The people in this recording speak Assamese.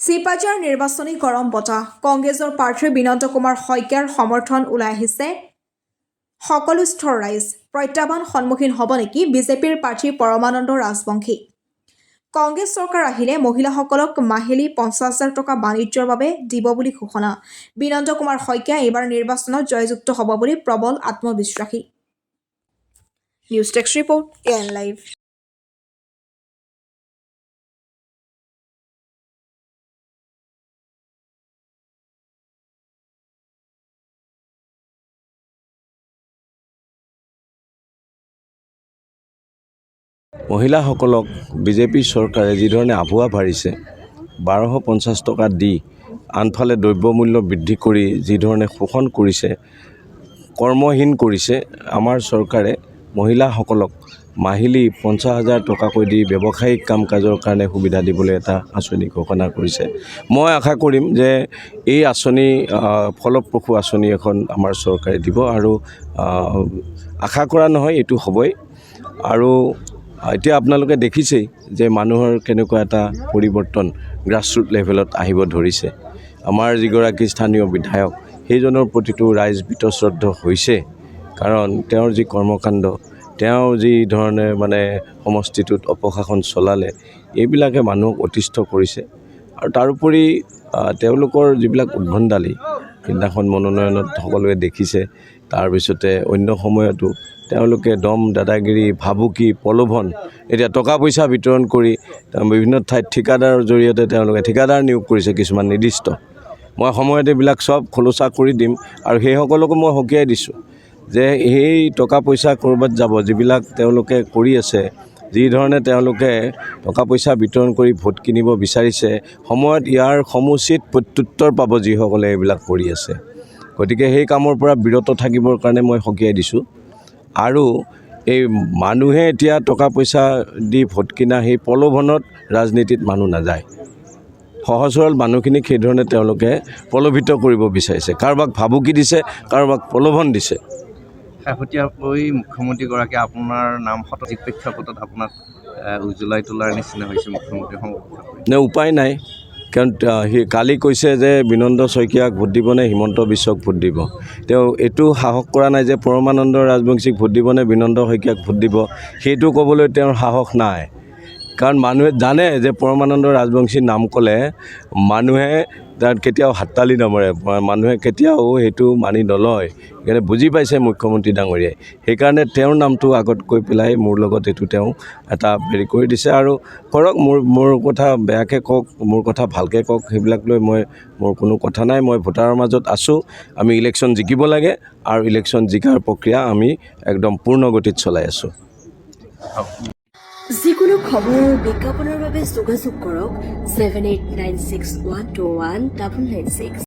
চিপাঝাৰ নিৰ্বাচনী গৰম বতাহ কংগ্ৰেছৰ প্ৰাৰ্থী বিনন্দ কুমাৰ শইকীয়াৰ সমৰ্থন ওলাই আহিছে সকলো স্থৰ ৰাইজ প্ৰত্যাহ্বান সন্মুখীন হ'ব নেকি বিজেপিৰ প্ৰাৰ্থী পৰমানন্দ ৰাজবংশী কংগ্ৰেছ চৰকাৰ আহিলে মহিলাসকলক মাহিলী ৫০,০০০ টকা বাণিজ্যৰ বাবে দিব বুলি ঘোষণা বিনন্দ কুমাৰ শইকীয়া এইবাৰ নিৰ্বাচনত জয়যুক্ত হ'ব বুলি প্ৰবল আত্মবিশ্বাসী নিউজ টেক্স ৰিপৰ্ট এন লাইভ মহিলাসকলক বিজেপি চৰকাৰে যি ধৰণে আভুৱা ভাৰিছে ১২৫০ টকা দি আনফালে দ্ৰব্যমূল্য বৃদ্ধি কৰি যি ধৰণে শোষণ কৰিছে কৰ্মহীন কৰিছে আমাৰ চৰকাৰে মহিলাসকলক মাহিলী ৫০,০০০ টকাকৈ দি ব্যৱসায়িক কাম কাজৰ কাৰণে সুবিধা দিবলৈ এটা আঁচনি ঘোষণা কৰিছে মই আশা কৰিম যে এই আঁচনি ফলপ্ৰসূ আঁচনি এখন আমাৰ চৰকাৰে দিব আৰু আশা কৰা নহয় এইটো হ'বই আৰু এতিয়া আপোনালোকে দেখিছেই যে মানুহৰ কেনেকুৱা এটা পৰিৱৰ্তন গ্ৰাছৰুট লেভেলত আহিব ধৰিছে আমাৰ যিগৰাকী স্থানীয় বিধায়ক সেইজনৰ প্ৰতিটো ৰাইজ বীতশ্ৰদ্ধ হৈছে কাৰণ তেওঁৰ যি কৰ্মকাণ্ড তেওঁ যি ধৰণে সমষ্টিটোত অপশাসন চলালে এইবিলাকে মানুহক অতিষ্ঠ কৰিছে আৰু তাৰোপৰি তেওঁলোকৰ যিবিলাক উদ্ভণ্ডালি সিদিনাখন মনোনয়নত সকলোৱে দেখিছে তাৰপিছতে অন্য সময়তো তেওঁলোকে দম দাদাগিৰি ভাবুকি প্ৰলোভন এতিয়া টকা পইচা বিতৰণ কৰি বিভিন্ন ঠাইত ঠিকাদাৰৰ জৰিয়তে তেওঁলোকে ঠিকাদাৰ নিয়োগ কৰিছে কিছুমান নিৰ্দিষ্ট মই সময়ত এইবিলাক সব খোলোচা কৰি দিম আৰু সেইসকলকো মই সকীয়াই দিছোঁ যে এই টকা পইচা ক'ৰবাত যাব যিবিলাক তেওঁলোকে কৰি আছে যি ধৰণে তেওঁলোকে টকা পইচা বিতৰণ কৰি ভোট কিনিব বিচাৰিছে সময়ত ইয়াৰ সমুচিত প্ৰত্যুত্তৰ পাব যিসকলে এইবিলাক কৰি আছে গতিকে সেই কামৰ পৰা বিৰত থাকিবৰ কাৰণে মই সকীয়াই দিছোঁ আৰু এই মানুহে এতিয়া টকা পইচা দি ভোট কিনা সেই প্ৰলোভনত ৰাজনীতিত মানুহ নাযায় সহজ সৰল মানুহখিনিক সেই ধৰণে তেওঁলোকে প্ৰলোভিত কৰিব বিচাৰিছে কাৰোবাক ভাবুকি দিছে কাৰোবাক প্ৰলোভন দিছে শেহতীয়াকৈ মুখ্যমন্ত্ৰীগৰাকীয়ে আপোনাৰ নাম শতজিৎ প্ৰেক্ষাপটত আপোনাক উজ্বলাই তোলাৰ নিচিনা হৈছে মুখ্যমন্ত্ৰী নে উপায় নাই কাৰণ সি কালি কৈছে যে বিনন্দ শইকীয়াক ভোট দিব নে হিমন্ত বিশ্বক ভোট দিব তেওঁ এইটো সাহস কৰা নাই যে পৰমানন্দ ৰাজবংশীক ভোট দিব নে বিনন্দ শইকীয়াক ভোট দিব সেইটো ক'বলৈ তেওঁৰ সাহস নাই কাৰণ মানুহে জানে যে পৰমানন্দ ৰাজবংশীৰ নাম ক'লে মানুহে তাত কেতিয়াও হাততালি নমৰে মানুহে কেতিয়াও সেইটো মানি নলয় সেইকাৰণে বুজি পাইছে মুখ্যমন্ত্ৰী ডাঙৰীয়াই সেইকাৰণে তেওঁৰ নামটো আগত কৈ পেলাই মোৰ লগত এইটো তেওঁ এটা হেৰি কৰি দিছে আৰু কৰক মোৰ কথা বেয়াকৈ কওক মোৰ কথা ভালকৈ কওক সেইবিলাক লৈ মোৰ কোনো কথা নাই মই ভোটাৰৰ মাজত আছোঁ আমি ইলেকশ্যন জিকিব লাগে আৰু ইলেকশ্যন জিকাৰ প্ৰক্ৰিয়া আমি একদম পূৰ্ণ গতিত চলাই আছোঁ যিকোনো খবৰ বিজ্ঞাপনৰ বাবে যোগাযোগ কৰক 7896121996